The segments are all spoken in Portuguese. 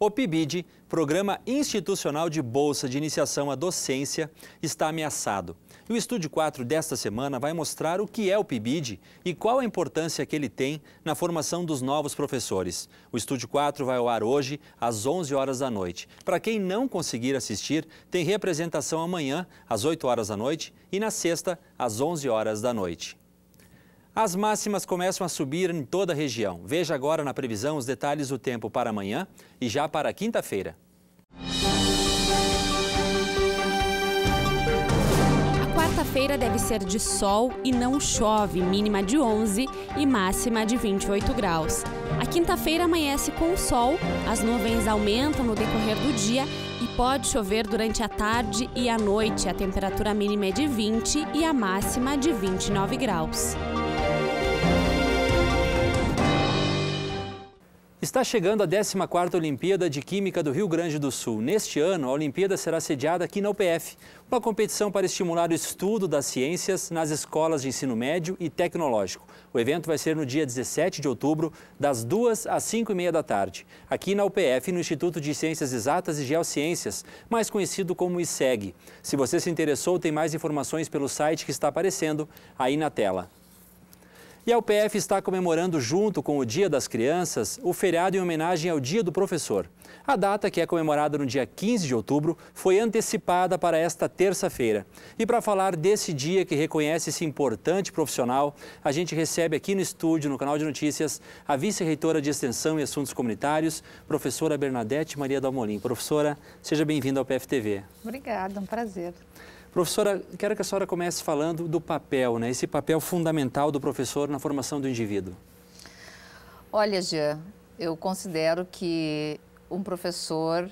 O PIBID, Programa Institucional de Bolsa de Iniciação à Docência, está ameaçado. E o Estúdio 4 desta semana vai mostrar o que é o PIBID e qual a importância que ele tem na formação dos novos professores. O Estúdio 4 vai ao ar hoje, às 11 horas da noite. Para quem não conseguir assistir, tem representação amanhã, às 8 horas da noite, e na sexta, às 11 horas da noite. As máximas começam a subir em toda a região. Veja agora na previsão os detalhes do tempo para amanhã e já para quinta-feira. A quarta-feira deve ser de sol e não chove, mínima de 11 e máxima de 28 graus. A quinta-feira amanhece com sol, as nuvens aumentam no decorrer do dia e pode chover durante a tarde e a noite. A temperatura mínima é de 20 e a máxima de 29 graus. Está chegando a 14ª Olimpíada de Química do Rio Grande do Sul. Neste ano, a Olimpíada será sediada aqui na UPF, uma competição para estimular o estudo das ciências nas escolas de ensino médio e tecnológico. O evento vai ser no dia 17 de outubro, das 2 às 5h30 da tarde, aqui na UPF, no Instituto de Ciências Exatas e Geociências, mais conhecido como ICEG. Se você se interessou, tem mais informações pelo site que está aparecendo aí na tela. E a UPF está comemorando, junto com o Dia das Crianças, o feriado em homenagem ao Dia do Professor. A data, que é comemorada no dia 15 de outubro, foi antecipada para esta terça-feira. E para falar desse dia que reconhece esse importante profissional, a gente recebe aqui no estúdio, no canal de notícias, a vice-reitora de Extensão e Assuntos Comunitários, professora Bernadette Maria Dalmolin. Professora, seja bem-vinda ao UPF TV. Obrigada, um prazer. Professora, quero que a senhora comece falando do papel, esse papel fundamental do professor na formação do indivíduo. Olha, Jean, eu considero que um professor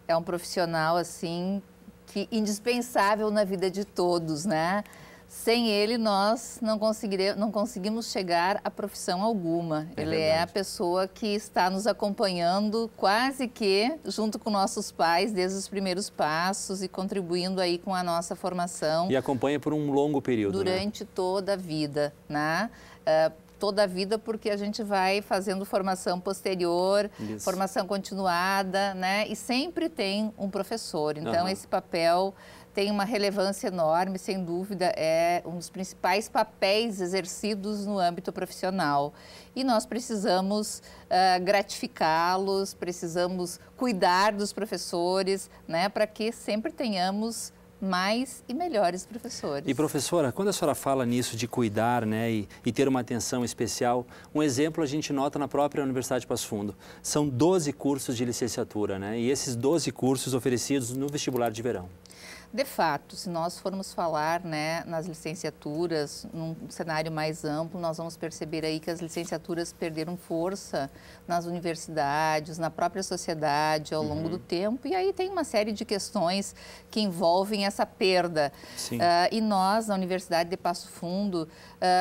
é um profissional, assim, que indispensável na vida de todos, né? Sem ele, nós não conseguimos chegar a profissão alguma. Ele é a pessoa que está nos acompanhando quase que junto com nossos pais desde os primeiros passos e contribuindo aí com a nossa formação. E acompanha por um longo período, durante toda a vida, né? Toda a vida, porque a gente vai fazendo formação posterior, formação continuada, né? E sempre tem um professor. Então, esse papel tem uma relevância enorme, sem dúvida, é um dos principais papéis exercidos no âmbito profissional. E nós precisamos gratificá-los, precisamos cuidar dos professores, né, para que sempre tenhamos mais e melhores professores. E professora, quando a senhora fala nisso de cuidar, e ter uma atenção especial, um exemplo a gente nota na própria Universidade de Passo Fundo. São 12 cursos de licenciatura, e esses 12 cursos oferecidos no vestibular de verão. De fato, se nós formos falar, nas licenciaturas, num cenário mais amplo, nós vamos perceber aí que as licenciaturas perderam força nas universidades, na própria sociedade ao longo do tempo, e aí tem uma série de questões que envolvem essa perda. E nós, na Universidade de Passo Fundo,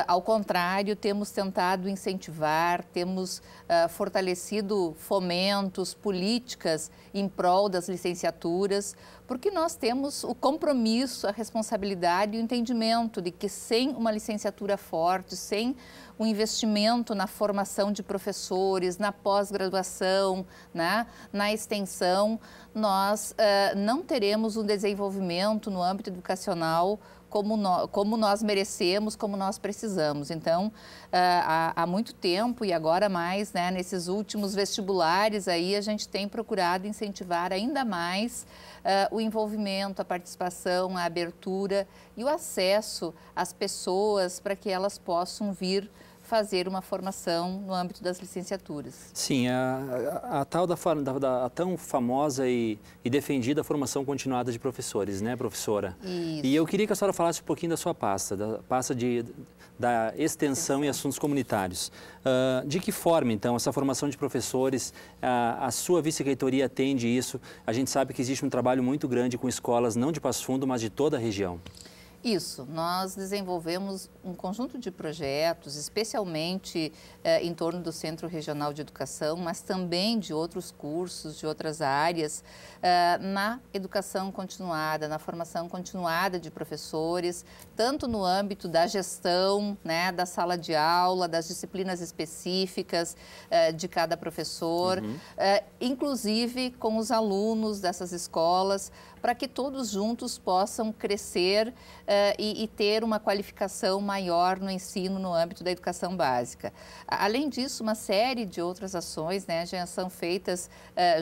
ao contrário, temos tentado incentivar, temos fortalecido fomentos, políticas em prol das licenciaturas, porque nós temos o compromisso, a responsabilidade e o entendimento de que sem uma licenciatura forte, sem um investimento na formação de professores, na pós-graduação, na extensão, nós não teremos um desenvolvimento no âmbito educacional como nós merecemos, como nós precisamos. Então, há muito tempo e agora mais, nesses últimos vestibulares aí, a gente tem procurado incentivar ainda mais o envolvimento, a participação, a abertura e o acesso às pessoas para que elas possam vir fazer uma formação no âmbito das licenciaturas. Sim, a tão famosa e defendida formação continuada de professores, professora? Isso. E eu queria que a senhora falasse um pouquinho da sua pasta, da pasta da Extensão e Assuntos Comunitários. De que forma, então, essa formação de professores, a sua vice-reitoria atende isso? A gente sabe que existe um trabalho muito grande com escolas, não de Passo Fundo, mas de toda a região. Isso, nós desenvolvemos um conjunto de projetos, especialmente em torno do Centro Regional de Educação, mas também de outros cursos, de outras áreas, na educação continuada, na formação continuada de professores, tanto no âmbito da gestão, né, da sala de aula, das disciplinas específicas de cada professor, inclusive com os alunos dessas escolas, para que todos juntos possam crescer e ter uma qualificação maior no ensino no âmbito da educação básica. Além disso, uma série de outras ações, né, já são feitas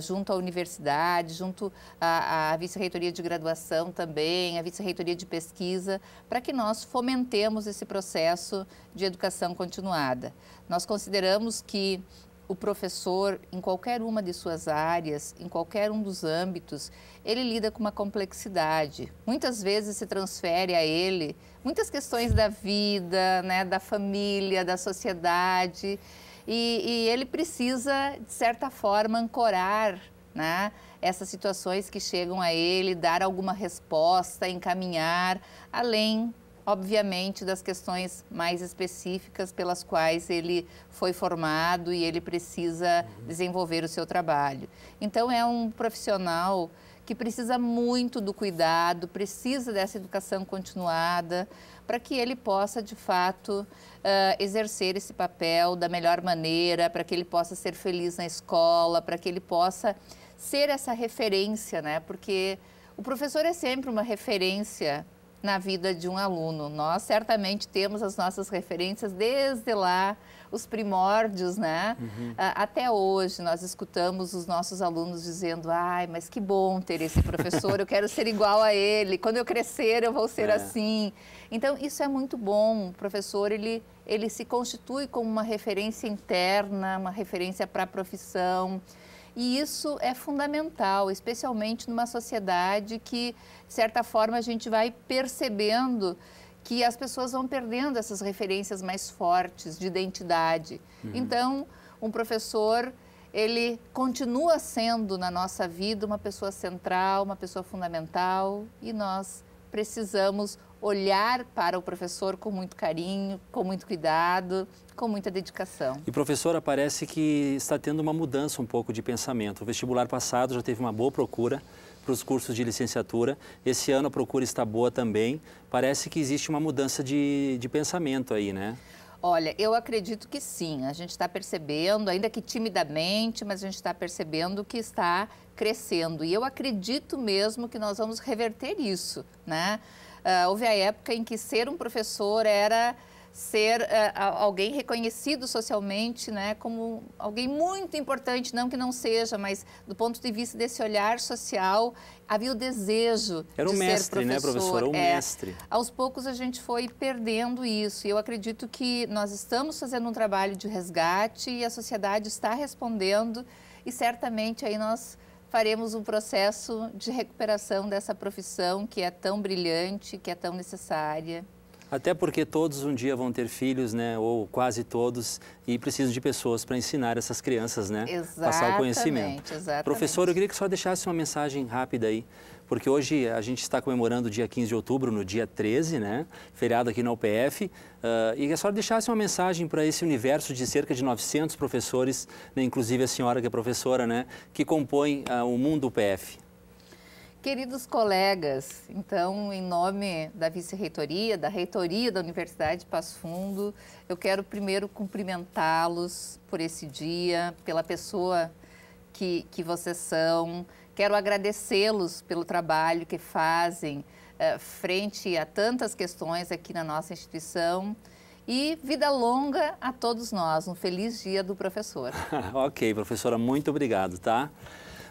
junto à universidade, junto à vice-reitoria de graduação também, à vice-reitoria de pesquisa, para que nós fomentemos esse processo de educação continuada. Nós consideramos que o professor, em qualquer uma de suas áreas, em qualquer um dos âmbitos, ele lida com uma complexidade. Muitas vezes se transfere a ele muitas questões da vida, né, da família, da sociedade, e ele precisa, de certa forma, ancorar, né, essas situações que chegam a ele, dar alguma resposta, encaminhar, além, obviamente, das questões mais específicas pelas quais ele foi formado e ele precisa desenvolver o seu trabalho. Então, é um profissional que precisa muito do cuidado, precisa dessa educação continuada, para que ele possa, de fato, exercer esse papel da melhor maneira, para que ele possa ser feliz na escola, para que ele possa ser essa referência, né? Porque o professor é sempre uma referência na vida de um aluno. Nós certamente temos as nossas referências desde lá, os primórdios, né? Até hoje nós escutamos os nossos alunos dizendo: ai, mas que bom ter esse professor, eu quero ser igual a ele, quando eu crescer eu vou ser assim. Então, isso é muito bom. O professor, ele se constitui como uma referência interna, uma referência para a profissão. E isso é fundamental, especialmente numa sociedade que, de certa forma, a gente vai percebendo que as pessoas vão perdendo essas referências mais fortes de identidade. Então, um professor, ele continua sendo na nossa vida uma pessoa central, uma pessoa fundamental, e nós precisamos olhar para o professor com muito carinho, com muito cuidado, com muita dedicação. E, professora, parece que está tendo uma mudança um pouco de pensamento. O vestibular passado já teve uma boa procura para os cursos de licenciatura. Esse ano a procura está boa também. Parece que existe uma mudança de pensamento aí, né? Olha, eu acredito que sim. A gente está percebendo, ainda que timidamente, mas a gente está percebendo que está crescendo. E eu acredito mesmo que nós vamos reverter isso, né? Houve a época em que ser um professor era ser alguém reconhecido socialmente, né, como alguém muito importante, não que não seja, mas do ponto de vista desse olhar social, havia o desejo era de um mestre, ser professor. Né, professora? Um mestre. Aos poucos a gente foi perdendo isso, e eu acredito que nós estamos fazendo um trabalho de resgate e a sociedade está respondendo, e certamente aí nós faremos um processo de recuperação dessa profissão que é tão brilhante, que é tão necessária. Até porque todos um dia vão ter filhos, né? Ou quase todos, e precisam de pessoas para ensinar essas crianças, né? Exatamente, passar o conhecimento. Exatamente. Professor, eu queria que só deixasse uma mensagem rápida aí, porque hoje a gente está comemorando o dia 15 de outubro, no dia 13, né? Feriado aqui na UPF, e que a senhora deixasse uma mensagem para esse universo de cerca de 900 professores, né? Inclusive a senhora que é professora, né? Que compõem o mundo UPF. Queridos colegas, então, em nome da vice-reitoria, da reitoria da Universidade de Passo Fundo, eu quero primeiro cumprimentá-los por esse dia, pela pessoa que vocês são. Quero agradecê-los pelo trabalho que fazem frente a tantas questões aqui na nossa instituição. E vida longa a todos nós. Um feliz dia do professor. Ok, professora, muito obrigado, tá?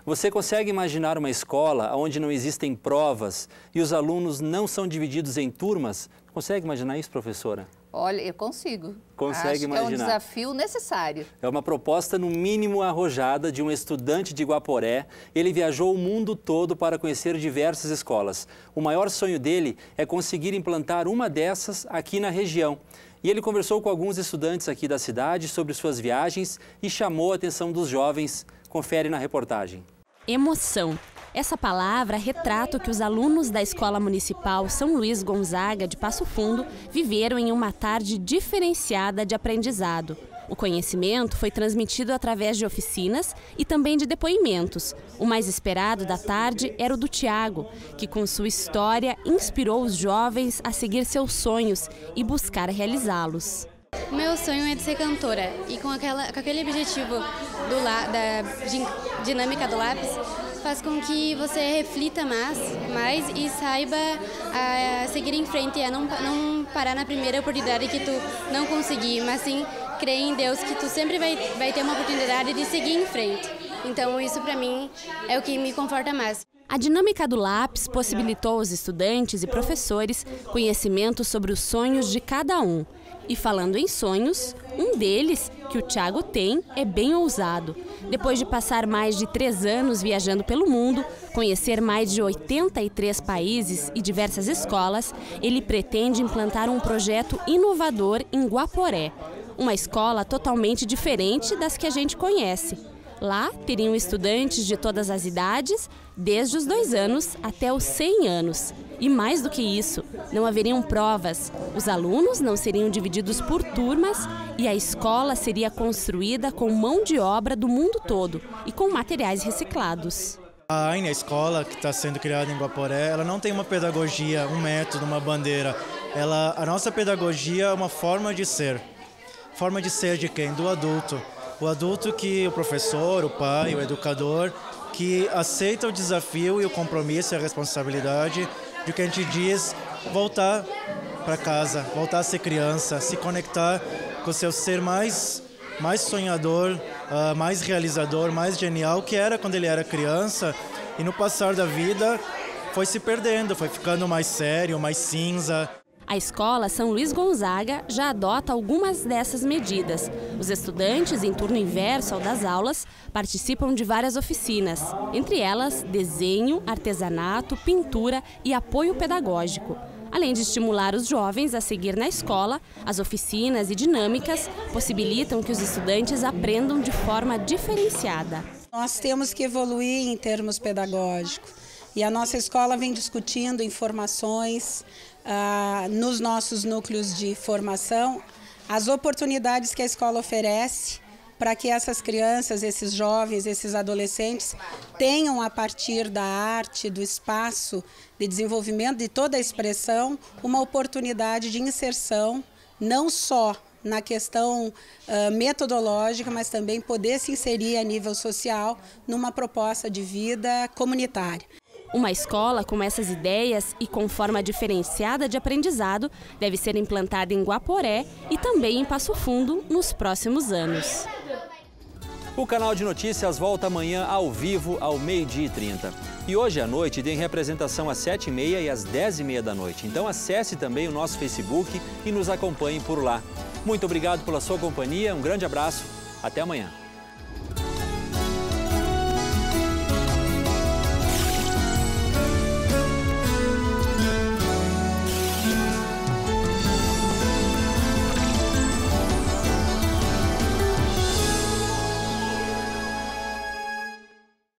Você consegue imaginar uma escola onde não existem provas e os alunos não são divididos em turmas? Consegue imaginar isso, professora? Olha, eu consigo. Consegue imaginar? Acho que é um desafio necessário. É uma proposta, no mínimo, arrojada de um estudante de Guaporé. Ele viajou o mundo todo para conhecer diversas escolas. O maior sonho dele é conseguir implantar uma dessas aqui na região. E ele conversou com alguns estudantes aqui da cidade sobre suas viagens e chamou a atenção dos jovens. Confere na reportagem. Emoção. Essa palavra retrata o que os alunos da Escola Municipal São Luís Gonzaga de Passo Fundo viveram em uma tarde diferenciada de aprendizado. O conhecimento foi transmitido através de oficinas e também de depoimentos. O mais esperado da tarde era o do Tiago, que com sua história inspirou os jovens a seguir seus sonhos e buscar realizá-los. Meu sonho é de ser cantora e com aquele objetivo da dinâmica do lápis faz com que você reflita mais e saiba seguir em frente, a não parar na primeira oportunidade que tu não conseguir, mas sim crer em Deus que tu sempre vai ter uma oportunidade de seguir em frente. Então isso para mim é o que me conforta mais. A dinâmica do lápis possibilitou aos estudantes e professores conhecimento sobre os sonhos de cada um. E falando em sonhos, um deles, que o Tiago tem, é bem ousado. Depois de passar mais de 3 anos viajando pelo mundo, conhecer mais de 83 países e diversas escolas, ele pretende implantar um projeto inovador em Guaporé, uma escola totalmente diferente das que a gente conhece. Lá teriam estudantes de todas as idades, desde os 2 anos até os 100 anos. E mais do que isso, não haveriam provas, os alunos não seriam divididos por turmas e a escola seria construída com mão de obra do mundo todo e com materiais reciclados. A escola que está sendo criada em Guaporé, ela não tem uma pedagogia, um método, uma bandeira. A nossa pedagogia é uma forma de ser. Forma de ser de quem? Do adulto. O adulto que o professor, o pai, o educador, que aceita o desafio e o compromisso e a responsabilidade de que a gente diz voltar para casa, voltar a ser criança, se conectar com o seu ser mais sonhador, mais realizador, mais genial, que era quando ele era criança e no passar da vida foi se perdendo, foi ficando mais sério, mais cinza. A Escola São Luís Gonzaga já adota algumas dessas medidas. Os estudantes, em turno inverso ao das aulas, participam de várias oficinas, entre elas desenho, artesanato, pintura e apoio pedagógico. Além de estimular os jovens a seguir na escola, as oficinas e dinâmicas possibilitam que os estudantes aprendam de forma diferenciada. Nós temos que evoluir em termos pedagógicos e a nossa escola vem discutindo informações nos nossos núcleos de formação, as oportunidades que a escola oferece para que essas crianças, esses jovens, esses adolescentes tenham, a partir da arte, do espaço de desenvolvimento, de toda a expressão, uma oportunidade de inserção, não só na questão metodológica, mas também poder se inserir a nível social numa proposta de vida comunitária. Uma escola com essas ideias e com forma diferenciada de aprendizado deve ser implantada em Guaporé e também em Passo Fundo nos próximos anos. O Canal de Notícias volta amanhã ao vivo ao 12h30. E hoje à noite tem representação às 7h30 e às 10h30 da noite. Então acesse também o nosso Facebook e nos acompanhe por lá. Muito obrigado pela sua companhia, um grande abraço, até amanhã.